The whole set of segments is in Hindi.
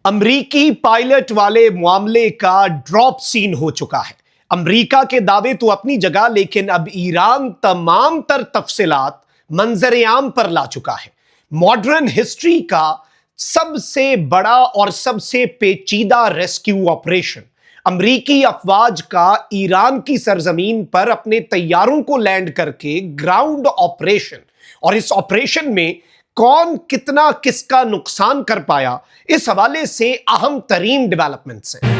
अमरीकी पायलट वाले मामले का ड्रॉप सीन हो चुका है। अमरीका के दावे तो अपनी जगह, लेकिन अब ईरान तमाम तर तफसीलात मंजर आम पर ला चुका है। मॉडर्न हिस्ट्री का सबसे बड़ा और सबसे पेचीदा रेस्क्यू ऑपरेशन, अमरीकी अफवाज का ईरान की सरजमीन पर अपने तैयारों को लैंड करके ग्राउंड ऑपरेशन, और इस ऑपरेशन में कौन कितना किसका नुकसान कर पाया, इस हवाले से अहम तरीन डेवलपमेंट्स हैं।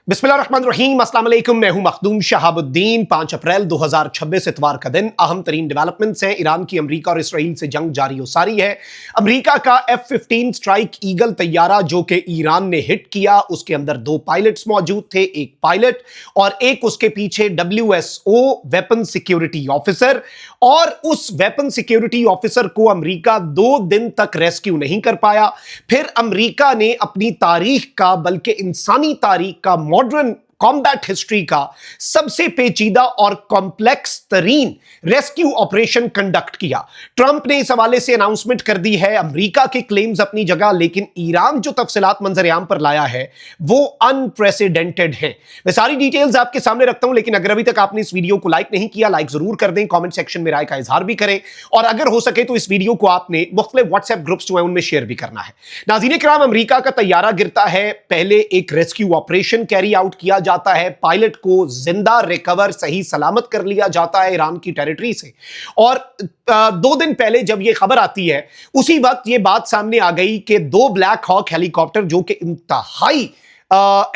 बिस्मिल्लाहिर्रहमानिर्रहीम, अस्सलाम वालेकुम। मैं हूं मखदूम शहाबुद्दीन। 5 अप्रैल 2026 इतवार का दिन। अहम तरीन डेवलपमेंट्स हैं। ईरान की अमरीका और इसराइल से जंग जारी हो सारी है। अमरीका का F-15 स्ट्राइक ईगल तैयारा जो कि ईरान ने हिट किया, उसके अंदर 2 पायलट्स मौजूद थे, एक पायलट और एक उसके पीछे WSO वेपन सिक्योरिटी ऑफिसर। और उस वेपन सिक्योरिटी ऑफिसर को अमरीका 2 दिन तक रेस्क्यू नहीं कर पाया। फिर अमरीका ने अपनी तारीख का, बल्कि इंसानी तारीख का, मॉडर्न कॉम्बैट हिस्ट्री का सबसे पेचीदा और कॉम्प्लेक्स तरीन रेस्क्यू ऑपरेशन कंडक्ट किया। ट्रंप ने इस हवाले से अनाउंसमेंट कर दी है। अमेरिका के क्लेम्स अपनी जगह, लेकिन ईरान जो तफसीलात मंजर-ए-आम पर लाया है वो अनप्रेसिडेंटेड है। मैं सारी डिटेल्स आपके सामने रखता हूं, लेकिन अगर अभी तक आपने इस वीडियो को लाइक नहीं किया, लाइक जरूर कर दें, कॉमेंट सेक्शन में राय का इजहार भी करें, और अगर हो सके तो इस वीडियो को आपने मुख्तलिफ व्हाट्सएप ग्रुप्स जो है उनमें शेयर भी करना है। नाज़रीन किराम, अमेरिका का तैयारा गिरता है, पहले एक रेस्क्यू ऑपरेशन कैरी आउट किया जाता है, पायलट को जिंदा रिकवर सही सलामत कर लिया जाता है ईरान की टेरिटरी से। और 2 दिन पहले जब यह खबर आती है, उसी वक्त यह बात सामने आ गई कि 2 ब्लैक हॉक हेलीकॉप्टर जो कि इंतहाई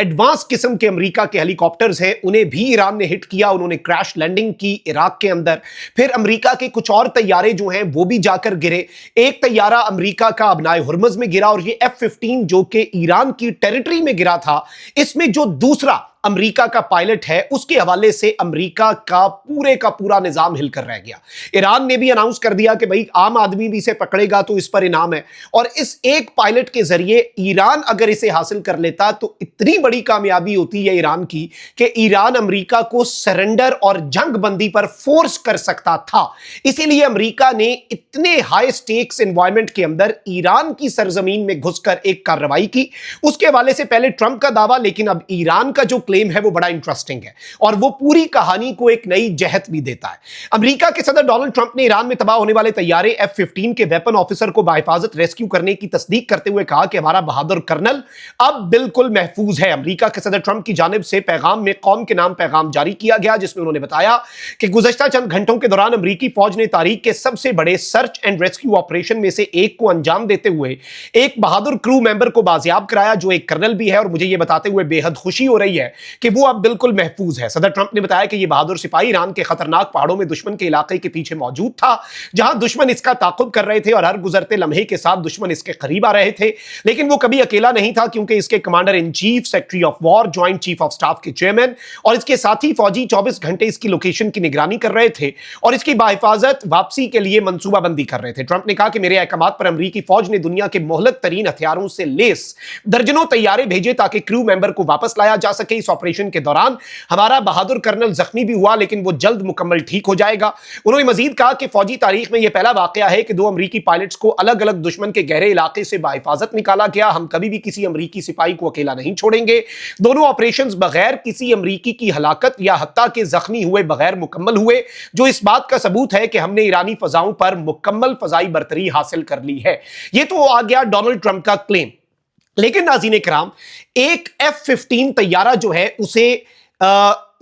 एडवांस किस्म के अमेरिका के हेलीकॉप्टर्स हैं, उन्हें भी ईरान ने हिट किया। उन्होंने क्रैश लैंडिंग की इराक के अंदर। फिर अमेरिका के कुछ और तैयारे जो हैं वो भी जाकर गिरे। एक तैयारा अमेरिका का अबनाए हुर्मुज़ में गिरा, और ये F-15 जो कि ईरान की टेरिटरी में गिरा था, इसमें जो दूसरा अमेरिका का पायलट है उसके हवाले से अमेरिका का पूरा निजाम हिलकर रह गया। ईरान ने भी अनाउंस कर दिया कि भाई आम आदमी भी इसे पकड़ेगा तो इस पर इनाम है। और इस एक पायलट के जरिए ईरान अगर इसे हासिल कर लेता तो इतनी बड़ी कामयाबी होती है ईरान की कि ईरान अमेरिका को सरेंडर और जंगबंदी पर फोर्स कर सकता था। इसीलिए अमेरिका ने इतने हाई स्टेक्स एनवायरमेंट के अंदर ईरान की सरजमीन में घुसकर एक कार्रवाई की। उसके हवाले से पहले ट्रंप का दावा, लेकिन अब ईरान का जो क्लेम है वो बड़ा इंटरेस्टिंग है और वो पूरी कहानी को एक नई जहत भी देता है। अमेरिका के सदर डोनाल्ड ट्रंप ने ईरान में तबाह होने वाले तैयारे F-15 के वेपन ऑफिसर को बाहिफाजत रेस्क्यू करने की तस्दीक करते हुए कहा कि हमारा बहादुर कर्नल अब बिल्कुल महफूज है। अमेरिका के सदर ट्रंप की जानिब से पैगाम में कौम के नाम पैगाम जारी किया गया, जिसमें उन्होंने बताया कि गुज़श्ता चंद घंटों के दौरान अमेरिकी फौज ने तारीख के सबसे बड़े सर्च एंड रेस्क्यू ऑपरेशन में से एक को अंजाम देते हुए एक बहादुर क्रू मेंबर को बाजियाब कराया, जो एक कर्नल भी है। और मुझे यह बताते हुए बेहद खुशी हो रही है कि वो अब बिल्कुल महफूज है। सदर ट्रंप ने बताया कि यह बहादुर सिपाही ईरान के खतरनाक पहाड़ों में दुश्मन के इलाके के पीछे मौजूद था, जहां दुश्मन इसका ताक़ुब कर रहे थे और हर गुजरते लम्हे के साथ दुश्मन इसके करीब आ रहे थे। लेकिन वो कभी अकेला नहीं था, क्योंकि इसके commander in chief, secretary of war, joint chief of staff के चेयरमैन और इसके साथी फौजी 24 घंटे इसकी लोकेशन की निगरानी कर रहे थे और इसकी बाहिफाजत वापसी के लिए मंसूबाबंदी कर रहे थे। ट्रंप ने कहा कि मेरे अहकामात पर अमेरिकी फौज ने दुनिया के मोहलक तरीन हथियारों से लेस दर्जनों तैयारे भेजे ताकि क्रू मेंबर को वापस लाया जा सके। इस ऑपरेशन के दौरान हमारा बहादुर कर्नल जख्मी भी हुआ, लेकिन वो जल्द मुकम्मल ठीक हो जाएगा। उन्होंने मजीद कहा कि फौजी तारीख में यह पहला वाकया है कि 2 अमेरिकी पायलट्स को अलग अलग दुश्मन के गहरे इलाके से बाहिफाजत निकाला गया। हम कभी भी किसी अमेरिकी सिपाही को अकेला नहीं छोड़ेंगे। दोनों ऑपरेशंस बगैर किसी अमेरिकी की हलाकत या हत्ता के जख्मी हुए बगैर मुकम्मल हुए, जो इस बात का सबूत है कि हमने ईरानी फजाओं पर मुकम्मल फजाई बरतरी हासिल कर ली है। यह तो आ गया डोनाल्ड ट्रंप का क्लेम। लेकिन नाज़रीन किराम, एक F-15 तैयारा जो है उसे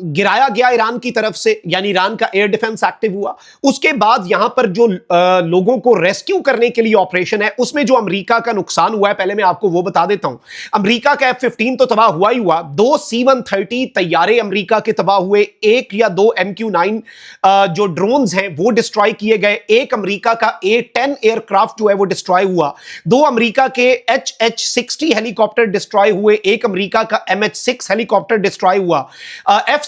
गिराया गया ईरान की तरफ से, यानी ईरान का एयर डिफेंस एक्टिव हुआ। उसके बाद यहां पर जो लोगों को रेस्क्यू करने के लिए ऑपरेशन है, उसमें जो अमेरिका का नुकसान हुआ है, पहले मैं आपको वो बता देता हूं। अमेरिका का F-15 तो तबाह हुआ ही हुआ, 2 C-130 तैयारे अमेरिका के तबाह हुए, 1 या 2 MQ-9 जो ड्रोन्स हैं वो डिस्ट्रॉय किए गए, एक अमेरिका का A-10 एयरक्राफ्ट जो है वो डिस्ट्रॉय हुआ, 2 अमेरिका के HH-60 हेलीकॉप्टर डिस्ट्रॉय हुए, एक अमेरिका का MH-6 हेलीकॉप्टर डिस्ट्रॉय हुआ,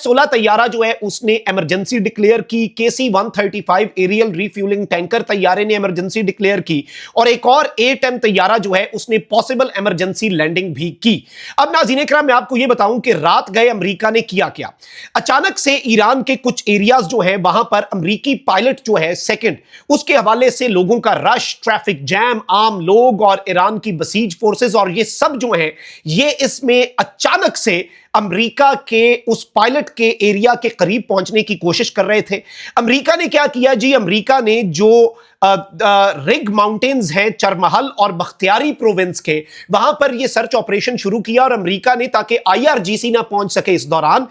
F-16 तैयारा जो है उसने इमरजेंसी डिक्लेयर की, KC-135 एरियल रिफ्यूलिंग टैंकर तैयारे ने इमरजेंसी डिक्लेयर की, और एक और A-10 तैयारा जो है उसने पॉसिबल इमरजेंसी लैंडिंग भी की। अब नाज़रीन इकराम, मैं आपको यह बताऊं कि रात गए अमेरिका ने किया क्या। अचानक से ईरान के कुछ एरियाज जो है वहां पर अमेरिकी पायलट जो है सेकंड, उसके हवाले से लोगों का रश, ट्रैफिक जैम, आम लोग और ईरान की बसीज फोर्सेस और ये सब जो है ये इसमें अचानक से अमेरिका के उस पायलट के एरिया के करीब पहुंचने की कोशिश कर रहे थे। अमेरिका ने क्या किया जी, अमेरिका ने जो रिग माउंटेन्स हैं चरमहल और बख्तियारी प्रोविंस के, वहां पर यह सर्च ऑपरेशन शुरू किया, और अमेरिका ने, ताकि IRGC ना पहुंच सके इस दौरान,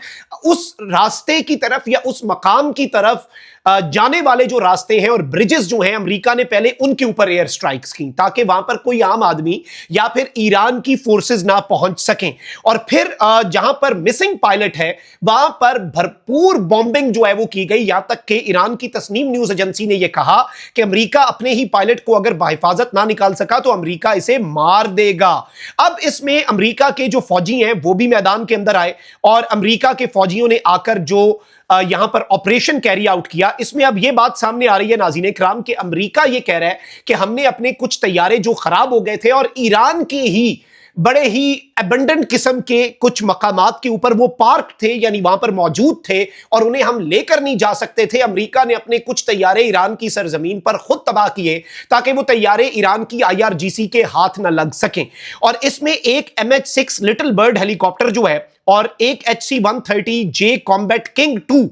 उस रास्ते की तरफ या उस मकाम की तरफ जाने वाले जो रास्ते हैं और ब्रिजेस जो हैं, अमेरिका ने पहले उनके ऊपर एयर स्ट्राइक्स की ताकि वहां पर कोई आम आदमी या फिर ईरान की फोर्सेस ना पहुंच सकें। और फिर जहां पर मिसिंग पायलट है वहां पर भरपूर बॉम्बिंग जो है वो की गई, यहां तक कि ईरान की तस्नीम न्यूज एजेंसी ने यह कहा कि अमेरिका अपने ही पायलट को अगर बाहिफाजत ना निकाल सका तो अमेरिका इसे मार देगा। अब इसमें अमेरिका के जो फौजी हैं वो भी मैदान के अंदर आए, और अमेरिका के फौजियों ने आकर जो यहां पर ऑपरेशन कैरी आउट किया। इसमें अब यह बात सामने आ रही है नाज़रीन इकराम कि अमेरिका यह कह रहा है कि हमने अपने कुछ तैयारे जो खराब हो गए थे और ईरान के ही बड़े ही अबंडेंट किस्म के कुछ मकामात के ऊपर वो पार्क थे, यानी वहां पर मौजूद थे और उन्हें हम लेकर नहीं जा सकते थे। अमेरिका ने अपने कुछ तैयारे ईरान की सरजमीन पर खुद तबाह किए ताकि वो तैयारे ईरान की IRGC के हाथ न लग सकें। और इसमें एक MH-6 लिटिल बर्ड हेलीकॉप्टर जो है और एक HC-130J कॉम्बैट किंग 2,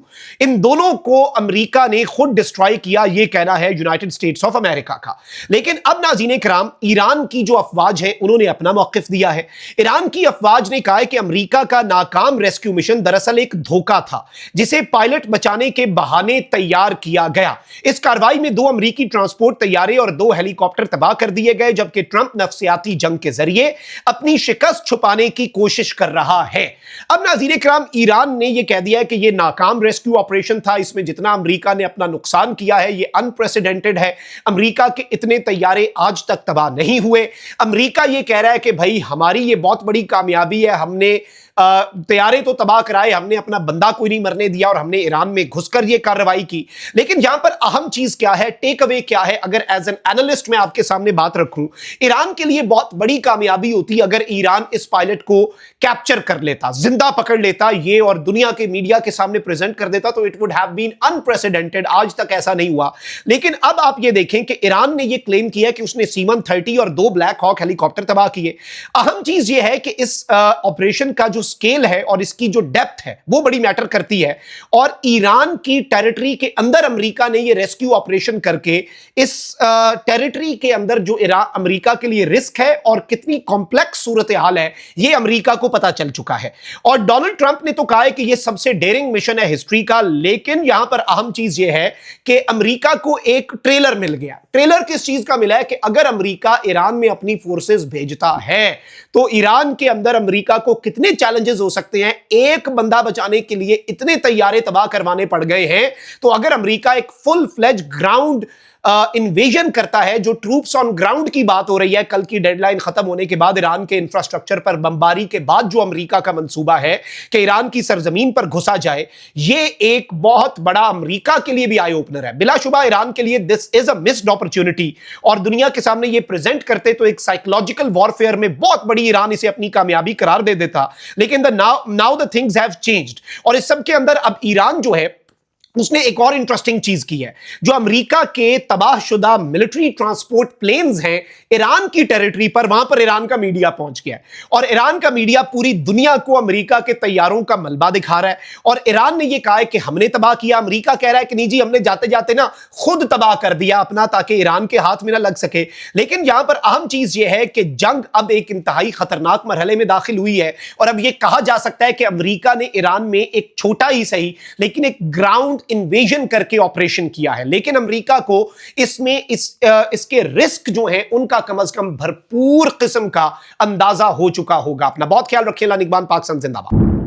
इन दोनों को अमेरिका ने खुद डिस्ट्रॉय किया, यह कहना है यूनाइटेड स्टेट्स ऑफ अमेरिका का। लेकिन अब नाज़रीन इकराम, ईरान की जो अफवाज है उन्होंने अपना मौकिफ दिया है। ईरान की अफवाज ने कहा है कि अमेरिका का नाकाम रेस्क्यू मिशन दरअसल एक धोखा था जिसे पायलट बचाने के बहाने तैयार किया गया। इस कार्रवाई में 2 अमेरिकी ट्रांसपोर्ट तैयारे और 2 हेलीकॉप्टर तबाह कर दिए गए, जबकि ट्रंप नफ्सियाती जंग के जरिए अपनी शिकस्त छुपाने की कोशिश कर रहा है। अब नाज़रीन इकराम, ईरान ने यह कह दिया है कि यह नाकाम रेस्क्यू ऑपरेशन था, इसमें जितना अमेरिका ने अपना नुकसान किया है यह अनप्रेसिडेंटेड है। अमेरिका के इतने तैयारे आज तक तबाह नहीं हुए। अमेरिका यह कह रहा है कि भाई हमारी यह बहुत बड़ी कामयाबी है, हमने तैयारे तो तबाह कराए, हमने अपना बंदा कोई नहीं मरने दिया और हमने ईरान में घुसकर यह कार्रवाई की। लेकिन यहां पर अहम चीज क्या है, टेक अवे क्या है, अगर एज एन एनालिस्ट मैं आपके सामने बात रखूं, ईरान के लिए बहुत बड़ी कामयाबी होती अगर ईरान इस पायलट को कैप्चर कर लेता, जिंदा पकड़ लेता ये और दुनिया के मीडिया के सामने प्रेजेंट कर देता, तो it would have been unprecedented. आज तक ऐसा नहीं हुआ। लेकिन अब आप ये देखें कि ईरान ने यह क्लेम किया कि उसने C-130 और 2 ब्लैक हॉक हेलीकॉप्टर तबाह किए। अहम चीज यह है कि इस ऑपरेशन का जो स्केल है और इसकी जो डेप्थ है वो बड़ी मैटर करती है, और ईरान की टेरिटरी के अंदर अमेरिका ने यह रेस्क्यू ऑपरेशन करके इस टेरिटरी के अंदर जो अमेरिका के लिए रिस्क है और कितनी कॉम्प्लेक्स सूरत हाल है यह अमेरिका को पता चल चुका है। और डोनाल्ड ट्रंप ने तो कहा है कि यह सबसे डेयरिंग मिशन है हिस्ट्री का। लेकिन यहां पर अहम चीज यह है कि अमेरिका को एक ट्रेलर मिल गया। ट्रेलर किस चीज का मिला है कि अगर अमेरिका ईरान में अपनी फोर्सेस भेजता है तो ईरान के अंदर अमेरिका को कितने चैलेंजेस हो सकते हैं। एक बंदा बचाने के लिए इतने तैयारे तबाह करवाने पड़ गए हैं, तो अगर अमेरिका एक फुल फ्लेज ग्राउंड इन्वेजन करता है, जो ट्रूप्स ऑन ग्राउंड की बात हो रही है, कल की डेडलाइन खत्म होने के बाद ईरान के इंफ्रास्ट्रक्चर पर बमबारी के बाद जो अमेरिका का मंसूबा है कि ईरान की सरजमीन पर घुसा जाए, यह एक बहुत बड़ा अमेरिका के लिए भी आई ओपनर है। बिलाशुबा ईरान के लिए this is a missed opportunity, और दुनिया के सामने यह प्रेजेंट करते तो एक साइकोलॉजिकल वॉरफेयर में बहुत बड़ी ईरान इसे अपनी कामयाबी करार दे देता। लेकिन now the things have changed, और इस सब के अंदर अब ईरान जो है उसने एक और इंटरेस्टिंग चीज की है। जो अमेरिका के तबाहशुदा मिलिट्री ट्रांसपोर्ट प्लेन्स हैं ईरान की टेरिटरी पर, वहां पर ईरान का मीडिया पहुंच गया है, और ईरान का मीडिया पूरी दुनिया को अमेरिका के तैयारों का मलबा दिखा रहा है। और ईरान ने यह कहा है कि हमने तबाह किया, अमेरिका कह रहा है कि नहीं जी, हमने जाते जाते ना खुद तबाह कर दिया अपना, ताकि ईरान के हाथ में ना लग सके। लेकिन यहां पर अहम चीज यह है कि जंग अब एक इंतहाई खतरनाक मरहले में दाखिल हुई है, और अब यह कहा जा सकता है कि अमेरिका ने ईरान में एक छोटा ही सही लेकिन एक ग्राउंड इन्वेजन करके ऑपरेशन किया है। लेकिन अमेरिका को इसमें इसके रिस्क जो हैं उनका कम से कम भरपूर किस्म का अंदाजा हो चुका होगा। अपना बहुत ख्याल रखिए। निगबान पाकिस्तान जिंदाबाद।